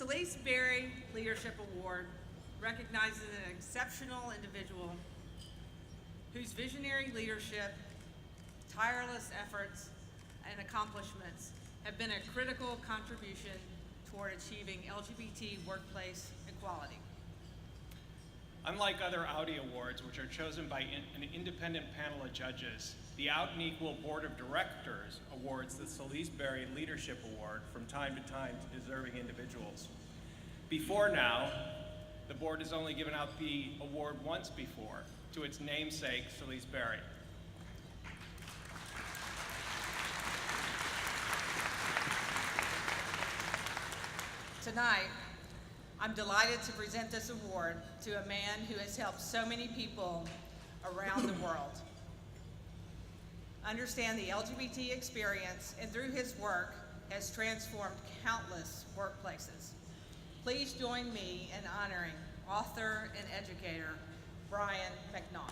Selisse Leadership Award recognizes an exceptional individual whose visionary leadership, tireless efforts, and accomplishments have been a critical contribution toward achieving LGBT workplace equality. Unlike other Audi Awards, which are chosen by an independent panel of judges, the Out and Equal Board of Directors awards the Selisse Leadership Award from time to time to deserving individuals. Before now, the board has only given out the award once before, to its namesake, Selisse. Tonight, I'm delighted to present this award to a man who has helped so many people around the world understand the LGBT experience, and through his work has transformed countless workplaces. Please join me in honoring author and educator, Brian McNaught.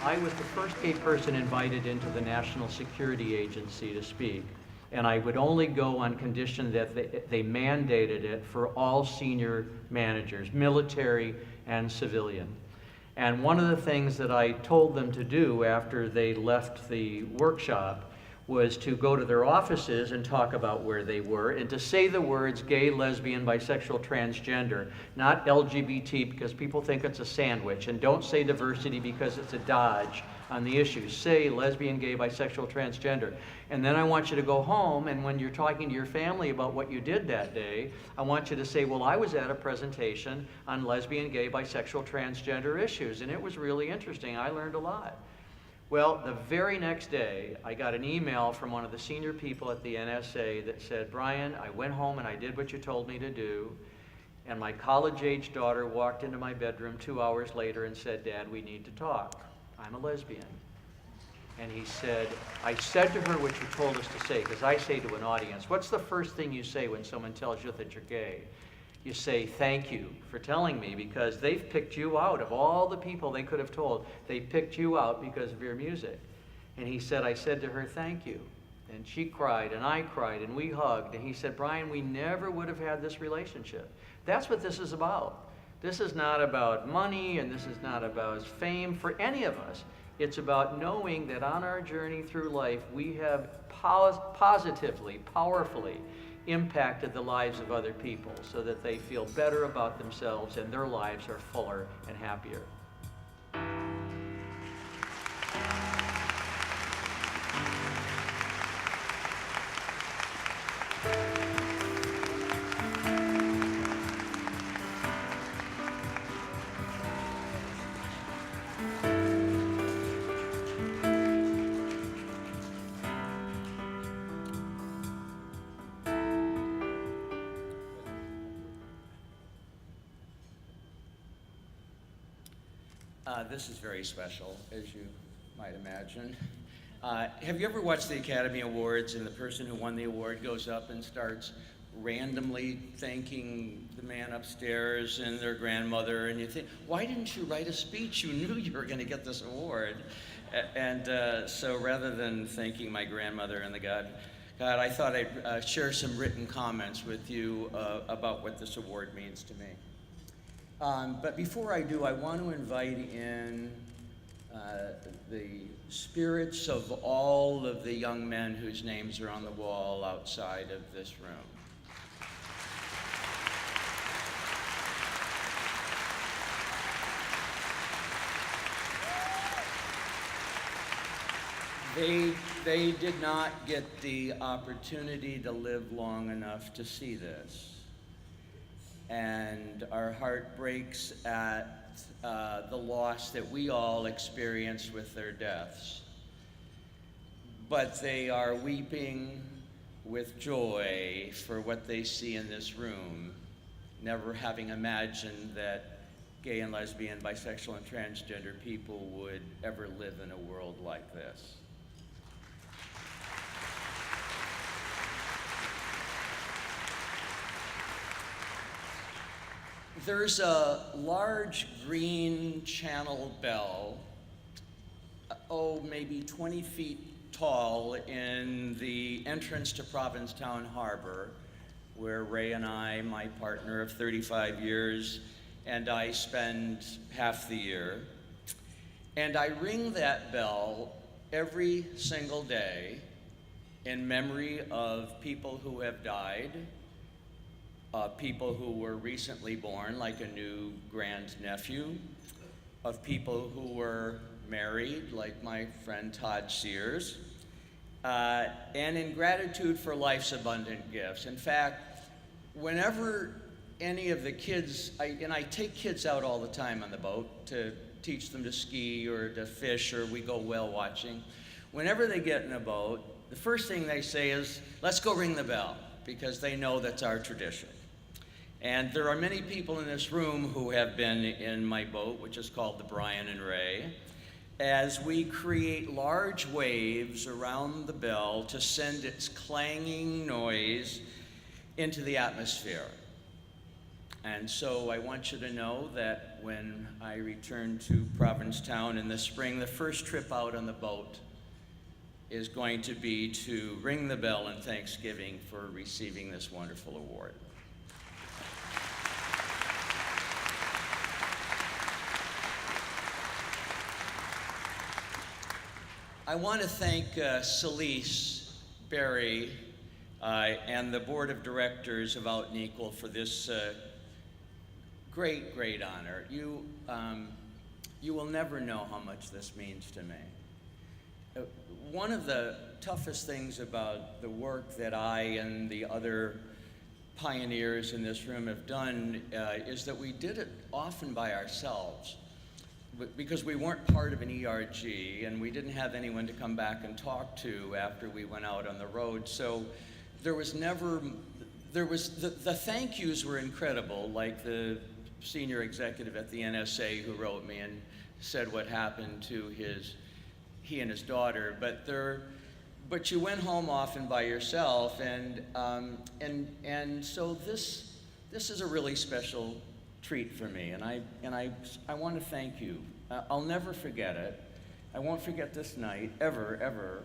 I was the first gay person invited into the National Security Agency to speak, and I would only go on condition that they mandated it for all senior managers, military and civilian. And one of the things that I told them to do after they left the workshop was to go to their offices and talk about where they were and to say the words gay, lesbian, bisexual, transgender, not LGBT because people think it's a sandwich, and don't say diversity because it's a dodge on the issue. Say lesbian, gay, bisexual, transgender. And then I want you to go home, and when you're talking to your family about what you did that day, I want you to say, well, I was at a presentation on lesbian, gay, bisexual, transgender issues, and it was really interesting. I learned a lot. Well, the very next day, I got an email from one of the senior people at the NSA that said, Brian, I went home and I did what you told me to do, and my college-age daughter walked into my bedroom 2 hours later and said, Dad, we need to talk. I'm a lesbian. And he said, I said to her what you told us to say, because I say to an audience, what's the first thing you say when someone tells you that you're gay? You say, thank you for telling me, because they've picked you out of all the people they could have told. They picked you out because of your music. And he said, I said to her, thank you. And she cried, and I cried, and we hugged. And he said, Brian, we never would have had this relationship. That's what this is about. This is not about money, and this is not about fame for any of us. It's about knowing that on our journey through life, we have positively, powerfully impacted the lives of other people so that they feel better about themselves and their lives are fuller and happier. This is very special, as you might imagine. Have you ever watched the Academy Awards and the person who won the award goes up and starts randomly thanking the man upstairs and their grandmother, and you think, why didn't you write a speech? You knew you were going to get this award. And so rather than thanking my grandmother and the God, I thought I'd share some written comments with you about what this award means to me. But before I do, I want to invite in the spirits of all of the young men whose names are on the wall outside of this room. They did not get the opportunity to live long enough to see this. And our heart breaks at the loss that we all experienced with their deaths. But they are weeping with joy for what they see in this room, never having imagined that gay and lesbian, bisexual and transgender people would ever live in a world like this. There's a large green channel bell maybe 20 feet tall in the entrance to Provincetown Harbor, where Ray and I, my partner of 35 years, and I spend half the year. And I ring that bell every single day in memory of people who have died, people who were recently born, like a new grandnephew, of people who were married, like my friend Todd Sears, and in gratitude for life's abundant gifts. In fact, whenever any of the kids, and I take kids out all the time on the boat to teach them to ski or to fish, or we go whale watching. Whenever they get in a boat, the first thing they say is, let's go ring the bell, because they know that's our tradition. And there are many people in this room who have been in my boat, which is called the Brian and Ray, as we create large waves around the bell to send its clanging noise into the atmosphere. And so I want you to know that when I return to Provincetown in the spring, the first trip out on the boat is going to be to ring the bell in thanksgiving for receiving this wonderful award. I want to thank Selisse, Barry, and the board of directors of Out and Equal for this great, great honor. You will never know how much this means to me. One of the toughest things about the work that I and the other pioneers in this room have done is that we did it often by ourselves, because we weren't part of an ERG and we didn't have anyone to come back and talk to after we went out on the road. So the thank yous were incredible, like the senior executive at the NSA who wrote me and said what happened to he and his daughter, but you went home often by yourself, and so this is a really special treat for me, and I want to thank you. I'll never forget it. I won't forget this night, ever.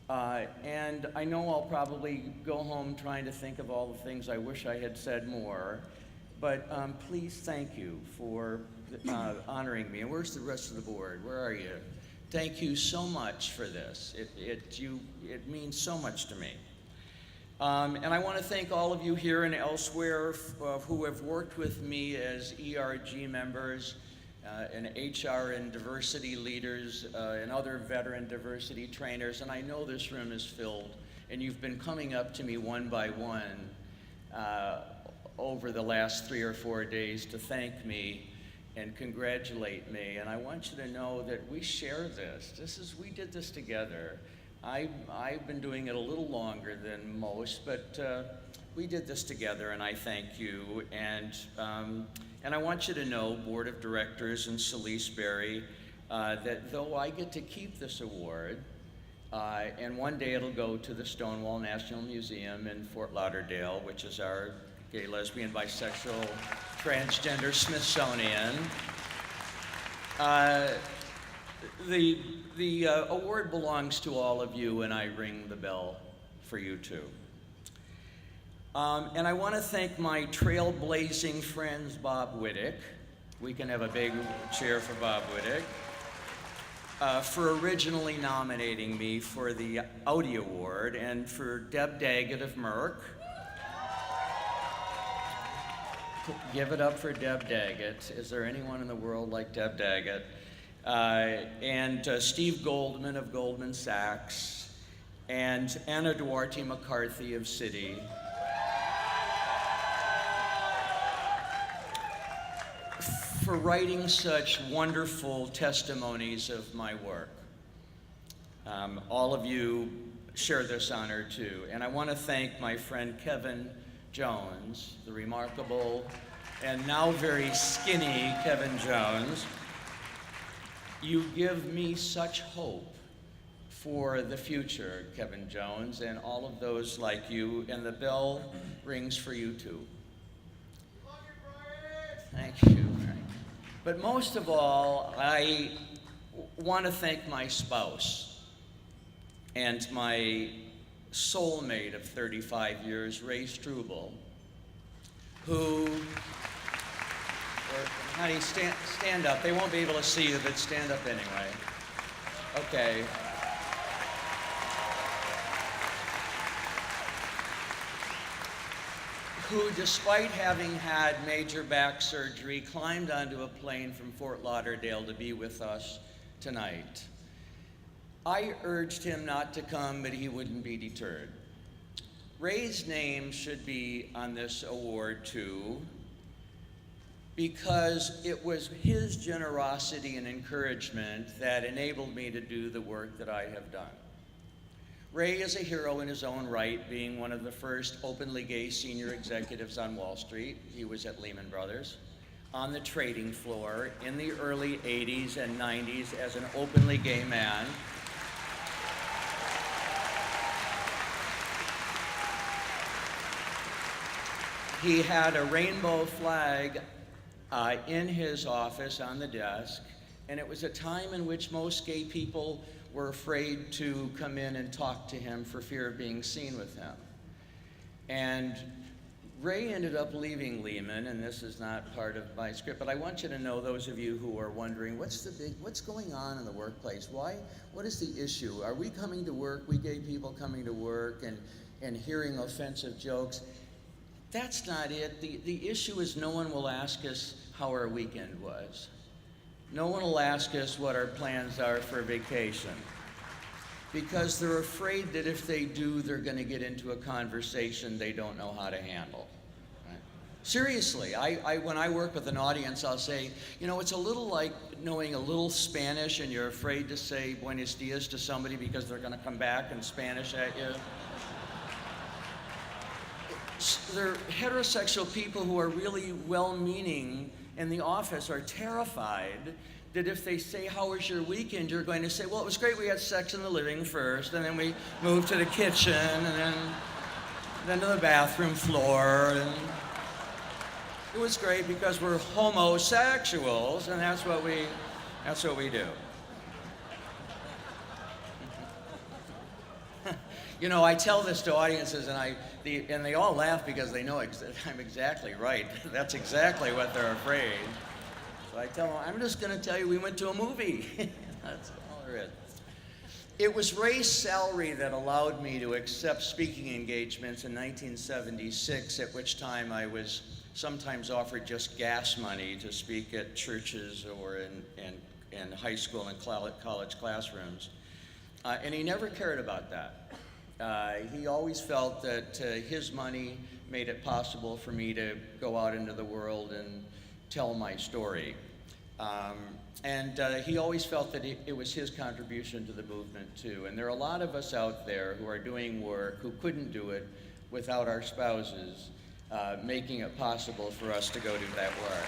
And I know I'll probably go home trying to think of all the things I wish I had said more, but please thank you for honoring me. And where's the rest of the board? Where are you? Thank you so much for this. It means so much to me. And I want to thank all of you here and elsewhere who have worked with me as ERG members and HR and diversity leaders and other veteran diversity trainers. And I know this room is filled, and you've been coming up to me one by one over the last 3 or 4 days to thank me and congratulate me. And I want you to know that we share this. We did this together. I've been doing it a little longer than most, but we did this together, and I thank you. And I want you to know, Board of Directors and Selisse Barry, that though I get to keep this award, and one day it'll go to the Stonewall National Museum in Fort Lauderdale, which is our gay, lesbian, bisexual, transgender Smithsonian. The award belongs to all of you, and I ring the bell for you too. And I want to thank my trailblazing friends, Bob Whittick. We can have a big cheer for Bob Whittick. For originally nominating me for the Audi Award, and for Deb Daggett of Merck. Give it up for Deb Daggett. Is there anyone in the world like Deb Daggett? And Steve Goldman of Goldman Sachs, and Anna Duarte McCarthy of Citi. For writing such wonderful testimonies of my work. All of you share this honor too. And I want to thank my friend Kevin Jones, the remarkable and now very skinny Kevin Jones. You give me such hope for the future, Kevin Jones, and all of those like you, and the bell rings for you too. Thank you, Frank. But most of all, I want to thank my spouse and my soulmate of 35 years, Ray Struble, who, honey, stand up. They won't be able to see you, but stand up anyway. Okay. Who, despite having had major back surgery, climbed onto a plane from Fort Lauderdale to be with us tonight. I urged him not to come, but he wouldn't be deterred. Ray's name should be on this award too, because it was his generosity and encouragement that enabled me to do the work that I have done. Ray is a hero in his own right, being one of the first openly gay senior executives on Wall Street. He was at Lehman Brothers, on the trading floor in the early 80s and 90s as an openly gay man. He had a rainbow flag in his office on the desk, and it was a time in which most gay people were afraid to come in and talk to him for fear of being seen with him. And Ray ended up leaving Lehman, and this is not part of my script, but I want you to know, those of you who are wondering, what's going on in the workplace? What is the issue? Are we coming to work, we gay people coming to work and hearing offensive jokes? That's not it. The issue is no one will ask us how our weekend was. No one will ask us what our plans are for vacation, because they're afraid that if they do, they're going to get into a conversation they don't know how to handle. Right? Seriously, when I work with an audience, I'll say, you know, it's a little like knowing a little Spanish and you're afraid to say buenos dias to somebody because they're going to come back in Spanish at you. They're heterosexual people who are really well-meaning in the office are terrified that if they say, how was your weekend, you're going to say, well, it was great, we had sex in the living first, and then we moved to the kitchen, and then to the bathroom floor, and it was great because we're homosexuals, and that's what we do. You know, I tell this to audiences, and they all laugh because they know I'm exactly right. That's exactly what they're afraid. So I tell them, I'm just going to tell you we went to a movie. That's all there is. It was Ray's salary that allowed me to accept speaking engagements in 1976, at which time I was sometimes offered just gas money to speak at churches or in high school and college classrooms. And he never cared about that. He always felt that his money made it possible for me to go out into the world and tell my story. And he always felt that it was his contribution to the movement too. And there are a lot of us out there who are doing work who couldn't do it without our spouses making it possible for us to go do that work.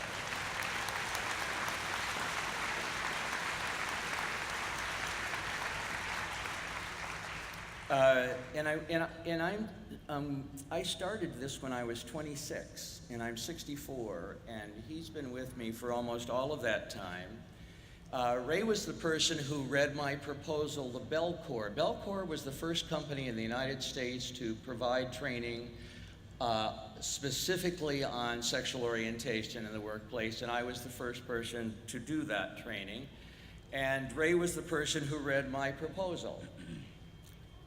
I started this when I was 26, and I'm 64, and he's been with me for almost all of that time. Ray was the person who read my proposal to Bell Corps. Bell Corps was the first company in the United States to provide training specifically on sexual orientation in the workplace, and I was the first person to do that training. And Ray was the person who read my proposal.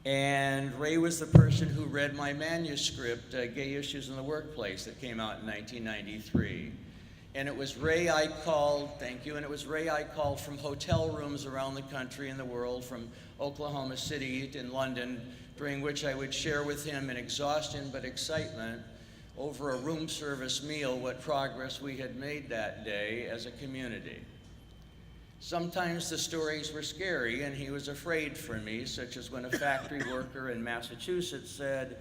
And Ray was the person who read my manuscript, Gay Issues in the Workplace, that came out in 1993. And it was Ray I called, thank you, and it was Ray I called from hotel rooms around the country and the world, from Oklahoma City to London, during which I would share with him in exhaustion but excitement over a room service meal what progress we had made that day as a community. Sometimes the stories were scary and he was afraid for me, such as when a factory worker in Massachusetts said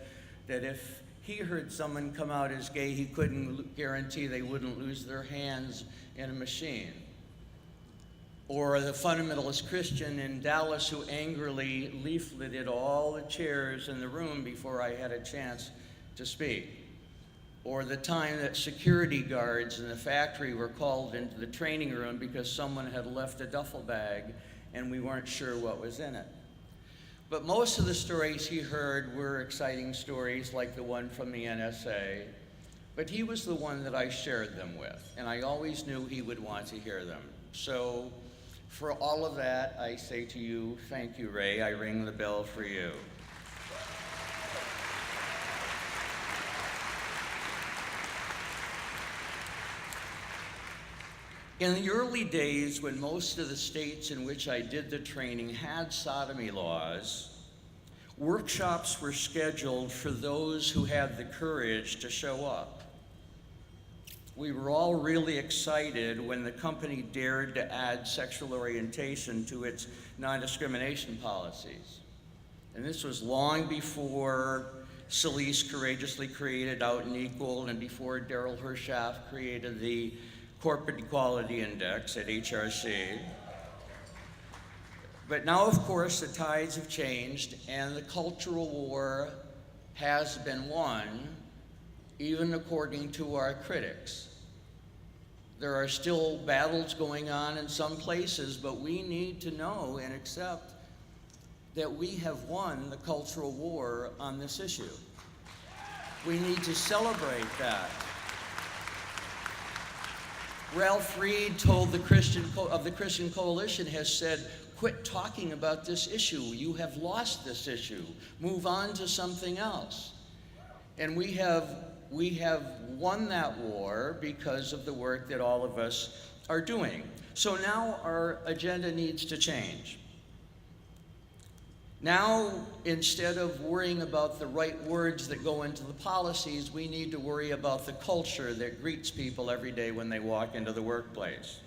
that if he heard someone come out as gay, he couldn't guarantee they wouldn't lose their hands in a machine. Or the fundamentalist Christian in Dallas who angrily leafleted all the chairs in the room before I had a chance to speak. or the time that security guards in the factory were called into the training room because someone had left a duffel bag and we weren't sure what was in it. But most of the stories he heard were exciting stories like the one from the NSA, but he was the one that I shared them with, and I always knew he would want to hear them. So for all of that, I say to you, thank you, Ray. I ring the bell for you. In the early days, when most of the states in which I did the training had sodomy laws, workshops were scheduled for those who had the courage to show up. We were all really excited when the company dared to add sexual orientation to its non-discrimination policies. And this was long before Selisse courageously created Out and Equal, and before Daryl Hershaft created the Corporate Equality Index at HRC. But now, of course, the tides have changed and the cultural war has been won, even according to our critics. There are still battles going on in some places, but we need to know and accept that we have won the cultural war on this issue. We need to celebrate that. Ralph Reed told the Christian Coalition has said, quit talking about this issue. You have lost this issue. Move on to something else. And we have won that war because of the work that all of us are doing. So now our agenda needs to change. Now, instead of worrying about the right words that go into the policies, we need to worry about the culture that greets people every day when they walk into the workplace.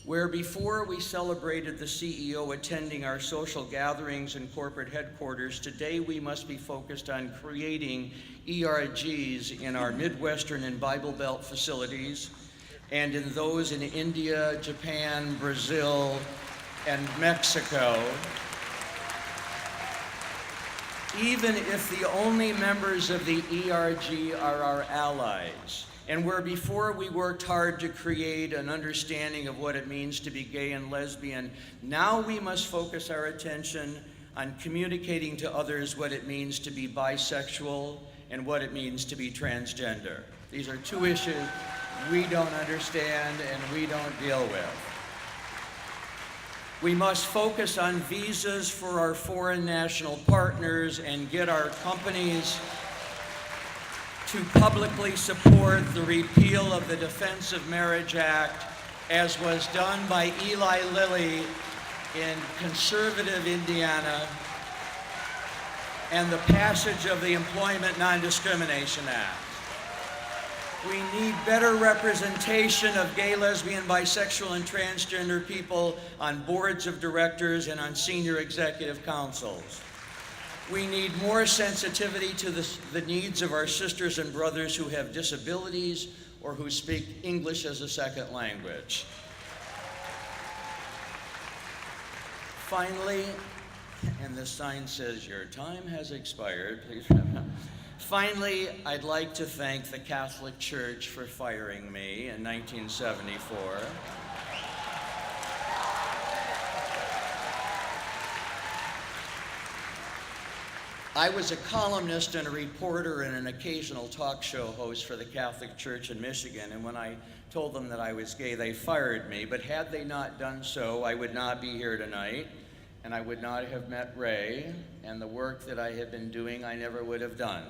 Where before we celebrated the CEO attending our social gatherings and corporate headquarters, today we must be focused on creating ERGs in our Midwestern and Bible Belt facilities, and in those in India, Japan, Brazil, and Mexico. Even if the only members of the ERG are our allies. And where before we worked hard to create an understanding of what it means to be gay and lesbian, now we must focus our attention on communicating to others what it means to be bisexual and what it means to be transgender. These are two issues we don't understand and we don't deal with. We must focus on visas for our foreign national partners and get our companies to publicly support the repeal of the Defense of Marriage Act, as was done by Eli Lilly in conservative Indiana, and the passage of the Employment Non-Discrimination Act. We need better representation of gay, lesbian, bisexual, and transgender people on boards of directors and on senior executive councils. We need more sensitivity to the needs of our sisters and brothers who have disabilities or who speak English as a second language. Finally, and the sign says your time has expired, please remember. Finally, I'd like to thank the Catholic Church for firing me in 1974. I was a columnist and a reporter and an occasional talk show host for the Catholic Church in Michigan, and when I told them that I was gay, they fired me. But had they not done so, I would not be here tonight, and I would not have met Ray, and the work that I have been doing I never would have done.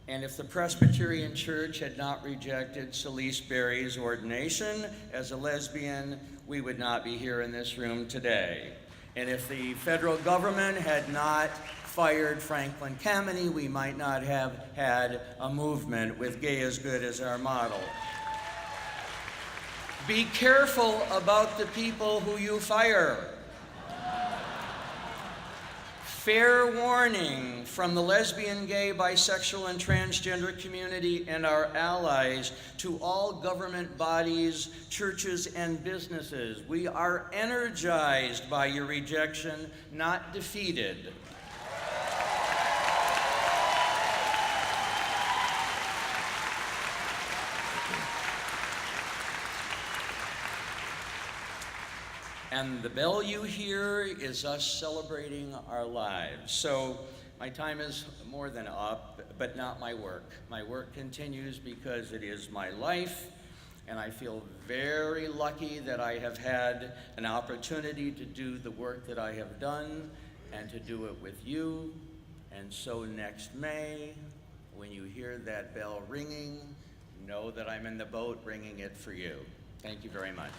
And if the Presbyterian Church had not rejected Selisse Berry's ordination as a lesbian, we would not be here in this room today. And if the federal government had not fired Franklin Kameny, we might not have had a movement with Gay is Good as our model. Be careful about the people who you fire. Fair warning from the lesbian, gay, bisexual, and transgender community and our allies to all government bodies, churches, and businesses. We are energized by your rejection, not defeated. And the bell you hear is us celebrating our lives. So my time is more than up, but not my work. My work continues because it is my life, and I feel very lucky that I have had an opportunity to do the work that I have done and to do it with you. And so next May, when you hear that bell ringing, know that I'm in the boat ringing it for you. Thank you very much.